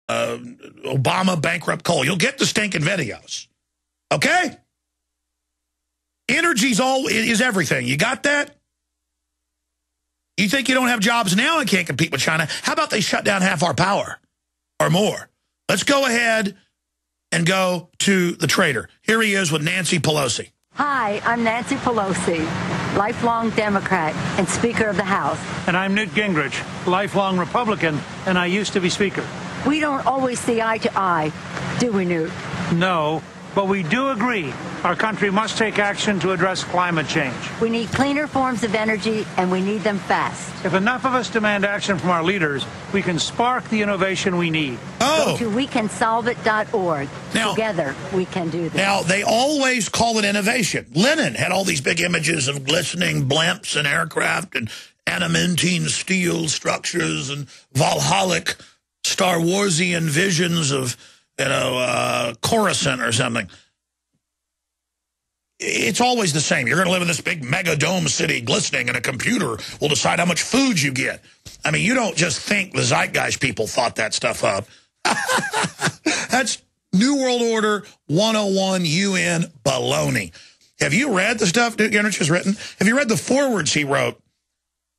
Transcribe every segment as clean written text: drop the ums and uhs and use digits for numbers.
Obama bankrupt coal. You'll get the stinking videos. Okay? Energy's is everything. You got that? You think you don't have jobs now and can't compete with China? How about they shut down half our power or more? Let's go ahead and go to the traitor. Here he is with Nancy Pelosi. Hi, I'm Nancy Pelosi, lifelong Democrat and Speaker of the House. And I'm Newt Gingrich, lifelong Republican, and I used to be Speaker. We don't always see eye to eye, do we, Newt? No, but we do agree our country must take action to address climate change. We need cleaner forms of energy, and we need them fast. If enough of us demand action from our leaders, we can spark the innovation we need. Go to wecansolveit.org. Now, together, we can do this. Now, they always call it innovation. Lenin had all these big images of glistening blimps and aircraft and adamantine steel structures and Valhallic Star Warsian visions of, Coruscant or something. It's always the same. You're going to live in this big mega dome city glistening, and a computer will decide how much food you get. I mean, you don't just think the Zeitgeist people thought that stuff up. That's New World Order 101 UN baloney. Have you read the stuff Newt Gingrich has written? Have you read the forwards he wrote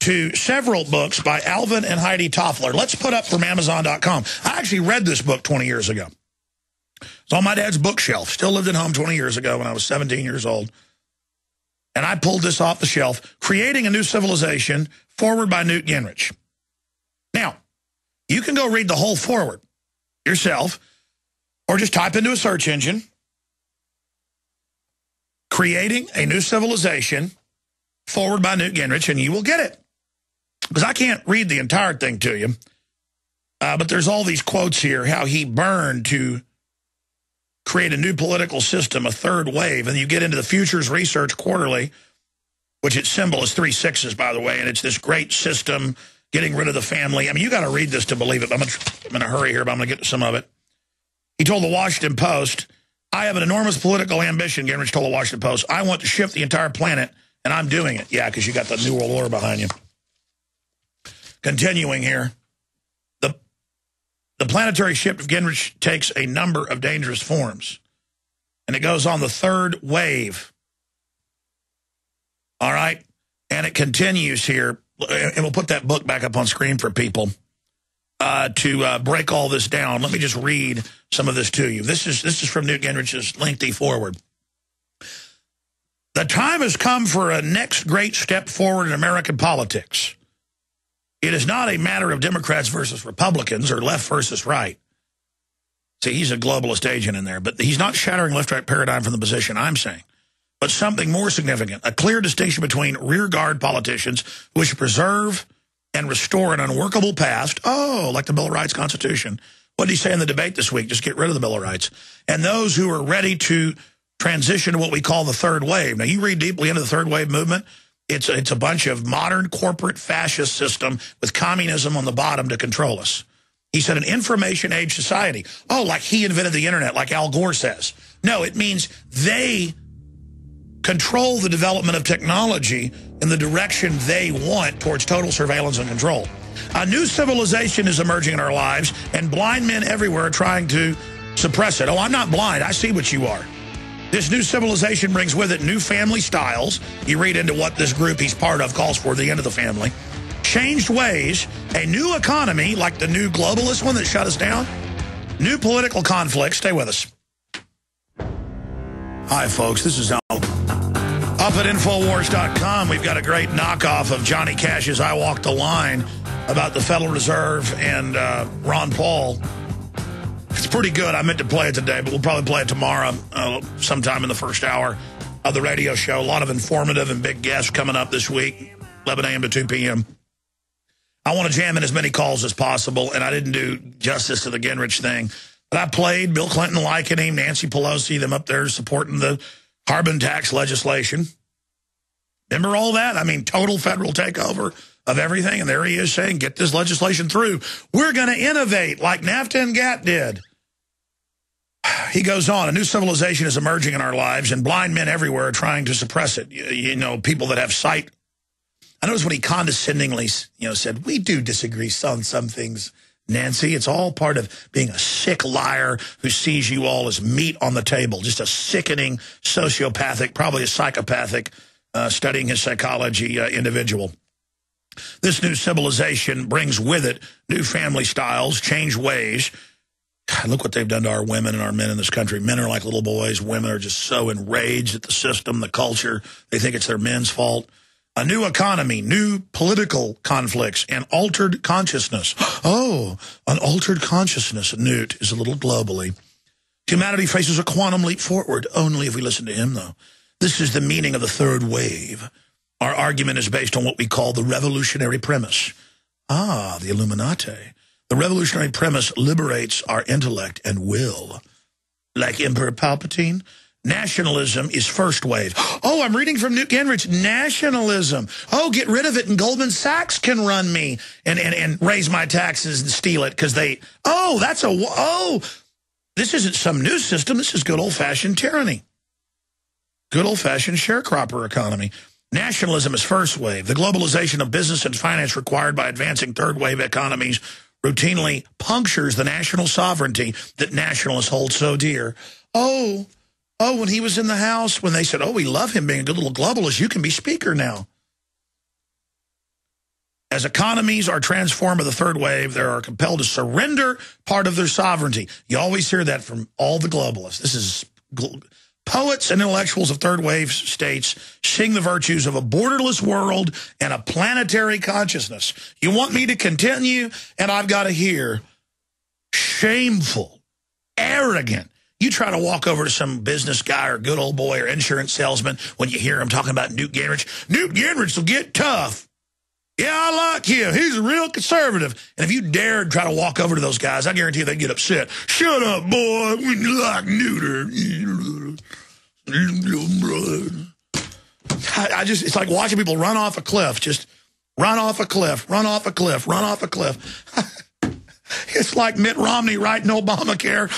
to several books by Alvin and Heidi Toffler? Let's put up from Amazon.com. I actually read this book 20 years ago. It's on my dad's bookshelf. Still lived at home 20 years ago when I was 17 years old. And I pulled this off the shelf, Creating a New Civilization, forward by Newt Gingrich. Now, you can go read the whole forward yourself, or just type into a search engine, Creating a New Civilization, forward by Newt Gingrich, and you will get it. Because I can't read the entire thing to you, but there's all these quotes here, how he burned to create a new political system, a third wave, and you get into the Futures Research Quarterly, which its symbol is 3 6s, by the way, and it's this great system, getting rid of the family. I mean, you got to read this to believe it. I'm in a hurry here, but I'm going to get to some of it. He told the Washington Post, I have an enormous political ambition, Gingrich told the Washington Post. I want to shift the entire planet, and I'm doing it. Yeah, because you got the New World Order behind you. Continuing here. The planetary shift of Gingrich takes a number of dangerous forms. And it goes on the third wave. All right? And it continues here. And we'll put that book back up on screen for people to break all this down. Let me just read some of this to you. This is from Newt Gingrich's lengthy forward. The time has come for a next great step forward in American politics. It is not a matter of Democrats versus Republicans or left versus right. See, he's a globalist agent in there, but he's not shattering left-right paradigm from the position I'm saying. But something more significant, a clear distinction between rearguard politicians who wish to preserve and restore an unworkable past, like the Bill of Rights Constitution. What did he say in the debate this week? Just get rid of the Bill of Rights. And those who are ready to transition to what we call the third wave. Now, you read deeply into the third wave movement, it's a bunch of modern corporate fascist system with communism on the bottom to control us. He said an information age society. Oh, like he invented the internet, like Al Gore says. No, it means they control the development of technology in the direction they want towards total surveillance and control. A new civilization is emerging in our lives, and blind men everywhere are trying to suppress it. Oh, I'm not blind. I see what you are. This new civilization brings with it new family styles. You read into what this group he's part of calls for, the end of the family. Changed ways, a new economy, like the new globalist one that shut us down. New political conflicts. Stay with us. Hi, folks. This is Al. Up at Infowars.com, we've got a great knockoff of Johnny Cash's I Walk the Line about the Federal Reserve and Ron Paul. It's pretty good. I meant to play it today, but we'll probably play it tomorrow sometime in the first hour of the radio show. A lot of informative and big guests coming up this week, 11 a.m. to 2 p.m. I want to jam in as many calls as possible, and I didn't do justice to the Gingrich thing. But I played Bill Clinton liking him, Nancy Pelosi, them up there supporting the carbon tax legislation. Remember all that? I mean, total federal takeover of everything. And there he is saying, get this legislation through. We're going to innovate like NAFTA and GATT did. He goes on, a new civilization is emerging in our lives, and blind men everywhere are trying to suppress it. You know, people that have sight. I noticed when he condescendingly, said, we do disagree on some things, Nancy. It's all part of being a sick liar who sees you all as meat on the table, just a sickening sociopathic, probably a psychopathic, studying his psychology individual. This new civilization brings with it new family styles, changed ways. God, look what they've done to our women and our men in this country. Men are like little boys. Women are just so enraged at the system, the culture. They think it's their men's fault. A new economy, new political conflicts, and altered consciousness. Oh, an altered consciousness, Newt, is a little globally. Humanity faces a quantum leap forward, only if we listen to him, though. This is the meaning of the third wave. Our argument is based on what we call the revolutionary premise. Ah, the Illuminati. The revolutionary premise liberates our intellect and will. Like Emperor Palpatine, nationalism is first wave. Oh, I'm reading from Newt Gingrich. Nationalism. Oh, get rid of it and Goldman Sachs can run me and raise my taxes and steal it because they... Oh, that's a... Oh, this isn't some new system. This is good old-fashioned tyranny. Good old-fashioned sharecropper economy. Nationalism is first wave. The globalization of business and finance required by advancing third-wave economies routinely punctures the national sovereignty that nationalists hold so dear. Oh, when he was in the House, when they said, oh, we love him being a good little globalist, you can be speaker now. As economies are transformed by the third wave, they are compelled to surrender part of their sovereignty. You always hear that from all the globalists. This is poets and intellectuals of third wave states sing the virtues of a borderless world and a planetary consciousness. You want me to continue, and I've got to hear shameful, arrogant. You try to walk over to some business guy or good old boy or insurance salesman when you hear him talking about Newt Gingrich. Newt Gingrich will get tough. Yeah, I like him. He's a real conservative. And if you dared try to walk over to those guys, I guarantee you they'd get upset. Shut up, boy. We like Newt. It's like watching people run off a cliff. Just run off a cliff, run off a cliff, run off a cliff. It's like Mitt Romney writing Obamacare,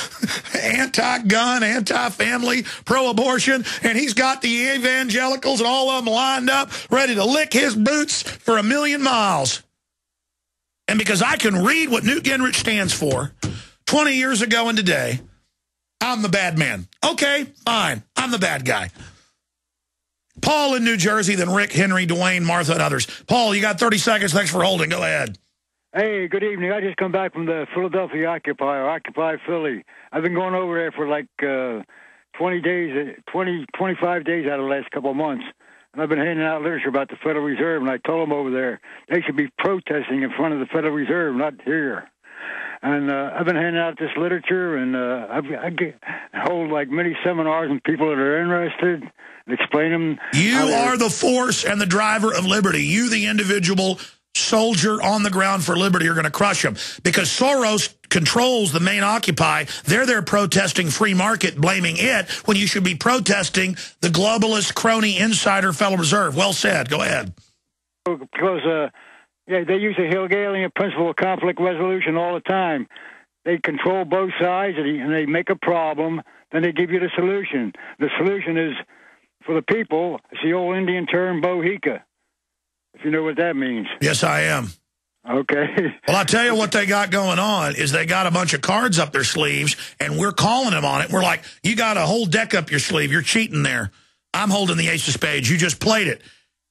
anti-gun, anti-family, pro-abortion, and he's got the evangelicals and all of them lined up, ready to lick his boots for 1,000,000 miles. And because I can read what Newt Gingrich stands for 20 years ago and today, I'm the bad man. Okay, fine. I'm the bad guy. Paul in New Jersey, then Rick, Henry, Dwayne, Martha, and others. Paul, you got 30 seconds. Thanks for holding. Go ahead. Hey, good evening. I just come back from the Philadelphia Occupy, or Occupy Philly. I've been going over there for like 25 days out of the last couple of months. And I've been handing out literature about the Federal Reserve, and I told them over there they should be protesting in front of the Federal Reserve, not here. And I've been handing out this literature, and I hold like many seminars and people that are interested and explain them. You are the force and the driver of liberty. You, the individual soldier on the ground for liberty, are going to crush them. Because Soros controls the main Occupy. They're there protesting free market, blaming it, when you should be protesting the globalist, crony, insider Federal Reserve. Well said. Go ahead. Because they use the Hegelian principle of conflict resolution all the time. They control both sides, and they make a problem, then they give you the solution. The solution is, for the people, it's the old Indian term, bohika. If you know what that means. Yes, I am. Okay. Well, I'll tell you what they got going on is they got a bunch of cards up their sleeves, and we're calling them on it. We're like, you got a whole deck up your sleeve. You're cheating there. I'm holding the ace of spades. You just played it.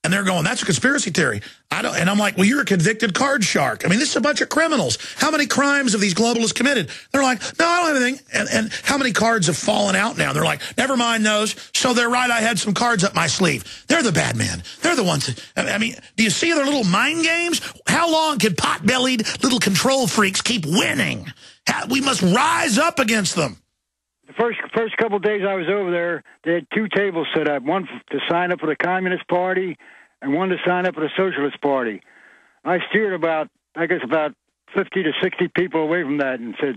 And they're going, that's a conspiracy theory. And I'm like, well, you're a convicted card shark. I mean, this is a bunch of criminals. How many crimes have these globalists committed? They're like, no, I don't have anything. And how many cards have fallen out now? They're like, never mind those. So they're right, I had some cards up my sleeve. They're the bad men. They're the ones that, I mean, do you see their little mind games? How long can pot-bellied little control freaks keep winning? We must rise up against them. The first couple of days I was over there, they had two tables set up, one to sign up for the Communist Party and one to sign up for the Socialist Party. I steered about 50 to 60 people away from that and said,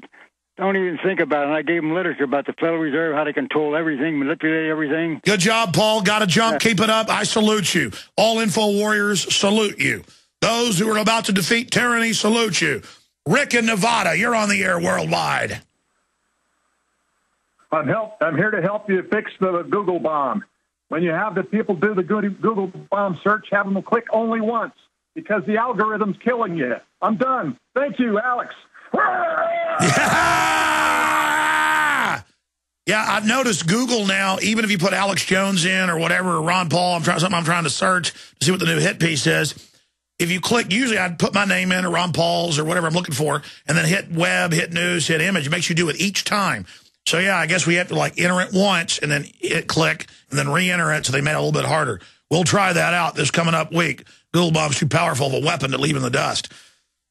don't even think about it. And I gave them literature about the Federal Reserve, how to control everything, manipulate everything. Good job, Paul. Got to jump. Keep it up. I salute you. All info warriors salute you. Those who are about to defeat tyranny salute you. Rick in Nevada, you're on the air worldwide. I'm here to help you fix the Google bomb. When you have the people do the Google bomb search, have them click only once because the algorithm's killing you. I'm done. Thank you, Alex. Yeah, I've noticed Google now, even if you put Alex Jones in or whatever, or Ron Paul, something I'm trying to search to see what the new hit piece is. If you click, usually I'd put my name in or Ron Paul's or whatever I'm looking for, and then hit web, hit news, hit image. It makes you do it each time. So, yeah, I guess we have to, like, enter it once and then hit click and then re-enter it, so they made it a little bit harder. We'll try that out this coming up week. Google Bomb's too powerful of a weapon to leave in the dust.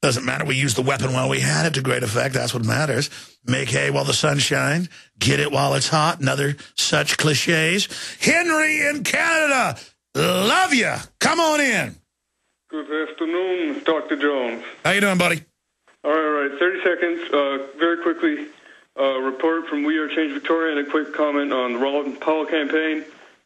Doesn't matter. We used the weapon while we had it to great effect. That's what matters. Make hay while the sun shines. Get it while it's hot. And other such cliches. Henry in Canada. Love you. Come on in. Good afternoon, Dr. Jones. How you doing, buddy? All right. 30 seconds. Very quickly, report from We Are Change Victoria and a quick comment on the Ron Paul campaign.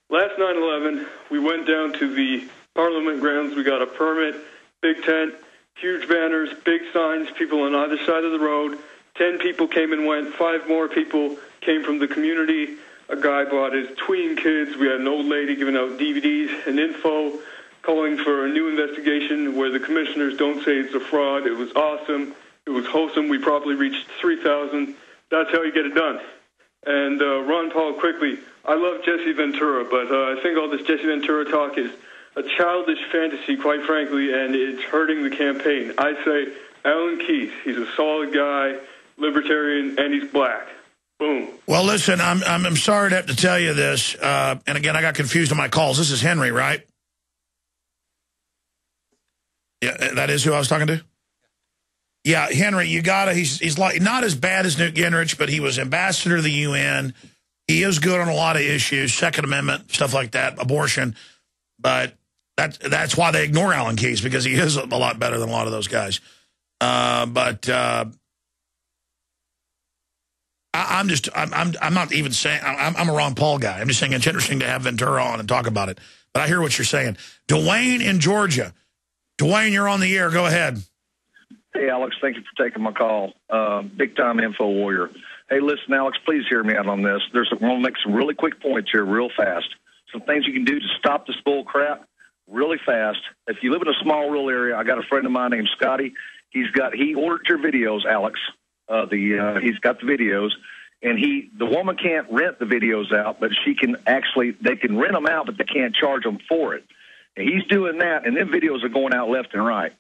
Last 9/11, we went down to the Parliament grounds. We got a permit, big tent, huge banners, big signs, people on either side of the road. 10 people came and went. 5 more people came from the community. A guy brought his tween kids. We had an old lady giving out DVDs and info, calling for a new investigation where the commissioners don't say it's a fraud. It was awesome. It was wholesome. We probably reached 3,000. That's how you get it done. And Ron Paul, quickly, I love Jesse Ventura, but I think all this Jesse Ventura talk is a childish fantasy, quite frankly, and it's hurting the campaign. I say Alan Keyes. He's a solid guy, libertarian, and he's black. Boom. Well, listen, I'm sorry to have to tell you this, and again, I got confused on my calls. This is Henry, right? Yeah, that is who I was talking to? Yeah, Henry, you gotta, he's like, not as bad as Newt Gingrich, but he was ambassador to the UN. He is good on a lot of issues, Second Amendment, stuff like that, abortion, but that's why they ignore Alan Keyes, because he is a lot better than a lot of those guys. I'm not even saying I'm a Ron Paul guy. I'm just saying it's interesting to have Ventura on and talk about it. But I hear what you're saying. Dwayne in Georgia. Dwayne, you're on the air. Go ahead. Hey, Alex, thank you for taking my call. Big-time info warrior. Hey, listen, Alex, please hear me out on this. I'm going to make some really quick points here real fast. Some things you can do to stop this bull crap really fast. If you live in a small rural area, I got a friend of mine named Scotty. He ordered your videos, Alex. He's got the videos, and the woman can't rent the videos out, but they can rent them out, but they can't charge them for it. And he's doing that, and then videos are going out left and right.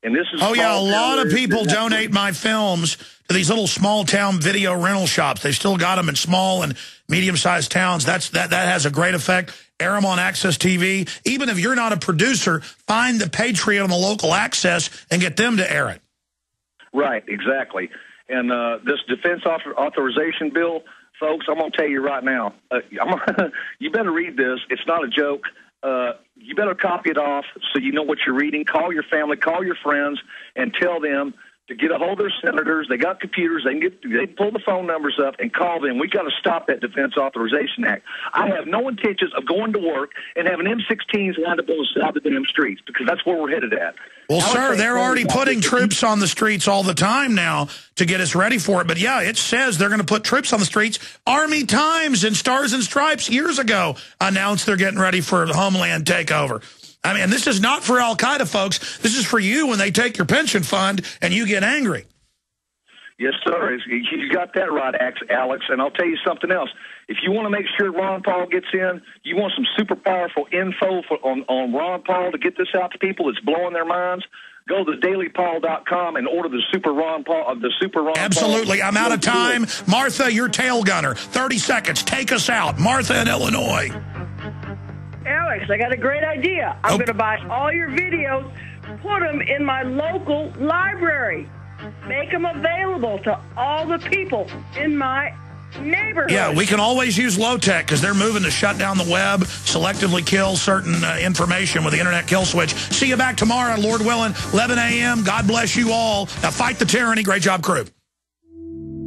And this is a lot of people donate my films to these little small town video rental shops. They've still got them in small and medium-sized towns. That has a great effect. Air them on Access TV. Even if you're not a producer, find the Patreon on the local Access and get them to air it. Right, exactly. And this defense authorization bill, folks, I'm going to tell you right now, you better read this. It's not a joke. You better copy it off so you know what you're reading. Call your family, call your friends, and tell them to get a hold of their senators. They got computers. They can pull the phone numbers up and call them. We got to stop that Defense Authorization Act. I have no intentions of going to work and having M16s lined up on the side of the damn streets, because that's where we're headed at. Well, sir, they're already putting troops on the streets all the time now to get us ready for it. But, yeah, it says they're going to put troops on the streets. Army Times and Stars and Stripes years ago announced they're getting ready for the Homeland takeover. I mean, this is not for Al-Qaeda, folks. This is for you when they take your pension fund and you get angry. Yes, sir. You got that right, Alex. And I'll tell you something else. If you want to make sure Ron Paul gets in, you want some super powerful info on Ron Paul to get this out to people that's blowing their minds, go to dailypaul.com and order the Super Ron Paul. Absolutely. I'm out of time. Martha, your tail gunner. 30 seconds. Take us out. Martha in Illinois. Alex, I got a great idea. I'm going to buy all your videos, put them in my local library, make them available to all the people in my neighborhood. Yeah, we can always use low-tech because they're moving to shut down the web, selectively kill certain information with the internet kill switch. See you back tomorrow, Lord willing, 11 a.m. God bless you all. Now fight the tyranny. Great job, crew.